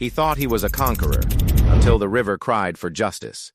He thought he was a conqueror, until the river cried for justice.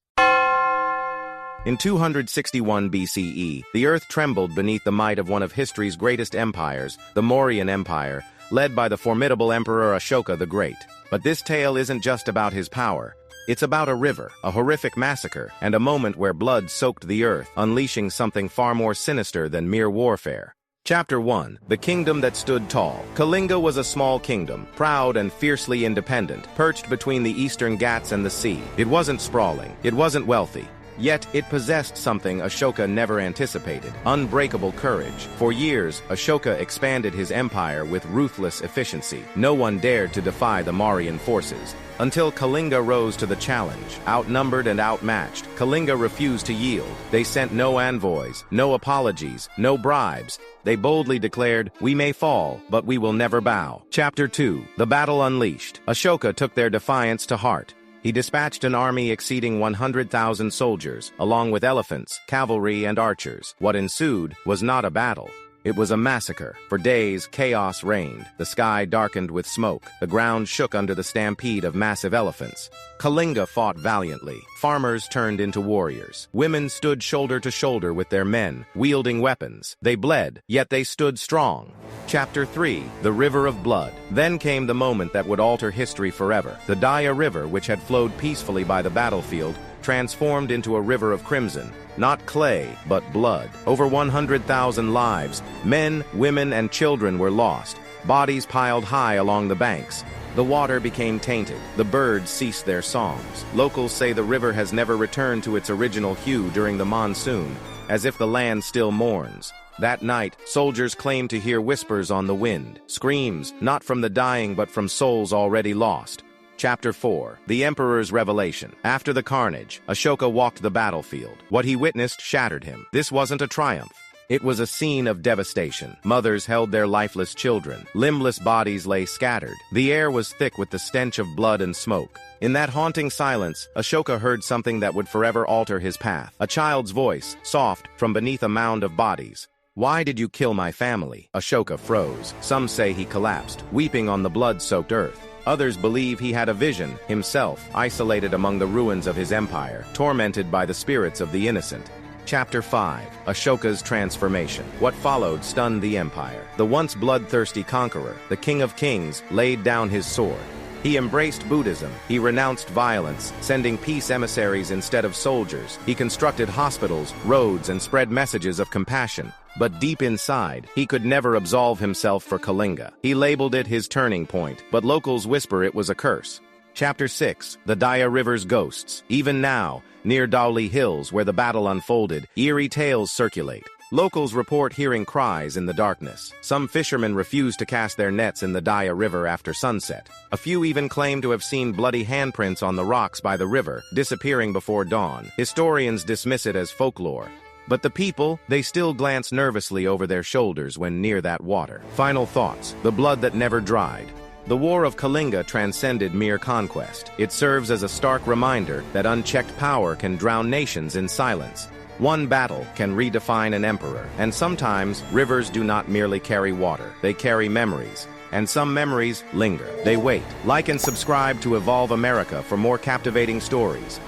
In 261 BCE, the earth trembled beneath the might of one of history's greatest empires, the Mauryan Empire, led by the formidable Emperor Ashoka the Great. But this tale isn't just about his power. It's about a river, a horrific massacre, and a moment where blood soaked the earth, unleashing something far more sinister than mere warfare. Chapter 1. The Kingdom That Stood Tall. Kalinga was a small kingdom, proud and fiercely independent, perched between the eastern Ghats and the sea. It wasn't sprawling, it wasn't wealthy. Yet, it possessed something Ashoka never anticipated: unbreakable courage. For years, Ashoka expanded his empire with ruthless efficiency. No one dared to defy the Mauryan forces. Until Kalinga rose to the challenge. Outnumbered and outmatched, Kalinga refused to yield. They sent no envoys, no apologies, no bribes. They boldly declared, "We may fall, but we will never bow." Chapter 2. The Battle Unleashed. Ashoka took their defiance to heart. He dispatched an army exceeding 100,000 soldiers, along with elephants, cavalry, and archers. What ensued was not a battle. It was a massacre. For days, chaos reigned. The sky darkened with smoke. The ground shook under the stampede of massive elephants. Kalinga fought valiantly. Farmers turned into warriors. Women stood shoulder to shoulder with their men, wielding weapons. They bled, yet they stood strong. Chapter 3. The River of Blood. Then came the moment that would alter history forever. The Daya River, which had flowed peacefully by the battlefield, transformed into a river of crimson. Not clay, but blood. Over 100,000 lives, men, women, and children were lost. Bodies piled high along the banks. The water became tainted. The birds ceased their songs. Locals say the river has never returned to its original hue during the monsoon, as if the land still mourns. That night, soldiers claimed to hear whispers on the wind. Screams, not from the dying but from souls already lost. Chapter 4. The Emperor's Revelation. After the carnage, Ashoka walked the battlefield. What he witnessed shattered him. This wasn't a triumph. It was a scene of devastation. Mothers held their lifeless children. Limbless bodies lay scattered. The air was thick with the stench of blood and smoke. In that haunting silence, Ashoka heard something that would forever alter his path. A child's voice, soft, from beneath a mound of bodies. "Why did you kill my family?" Ashoka froze. Some say he collapsed, weeping on the blood-soaked earth. Others believe he had a vision, himself, isolated among the ruins of his empire, tormented by the spirits of the innocent. Chapter 5. Ashoka's Transformation. What followed stunned the empire. The once bloodthirsty conqueror, the King of Kings, laid down his sword. He embraced Buddhism. He renounced violence, sending peace emissaries instead of soldiers. He constructed hospitals, roads, and spread messages of compassion. But deep inside, he could never absolve himself for Kalinga. He labeled it his turning point, but locals whisper it was a curse. Chapter 6. The Daya River's Ghosts. Even now, near Dowley Hills, where the battle unfolded, eerie tales circulate. Locals report hearing cries in the darkness. Some fishermen refuse to cast their nets in the Daya River after sunset. A few even claim to have seen bloody handprints on the rocks by the river, disappearing before dawn. Historians dismiss it as folklore. But the people, they still glance nervously over their shoulders when near that water. Final thoughts. The blood that never dried. The War of Kalinga transcended mere conquest. It serves as a stark reminder that unchecked power can drown nations in silence. One battle can redefine an emperor, and sometimes rivers do not merely carry water, they carry memories. And some memories linger. They wait. Like and subscribe to Evolve America for more captivating stories.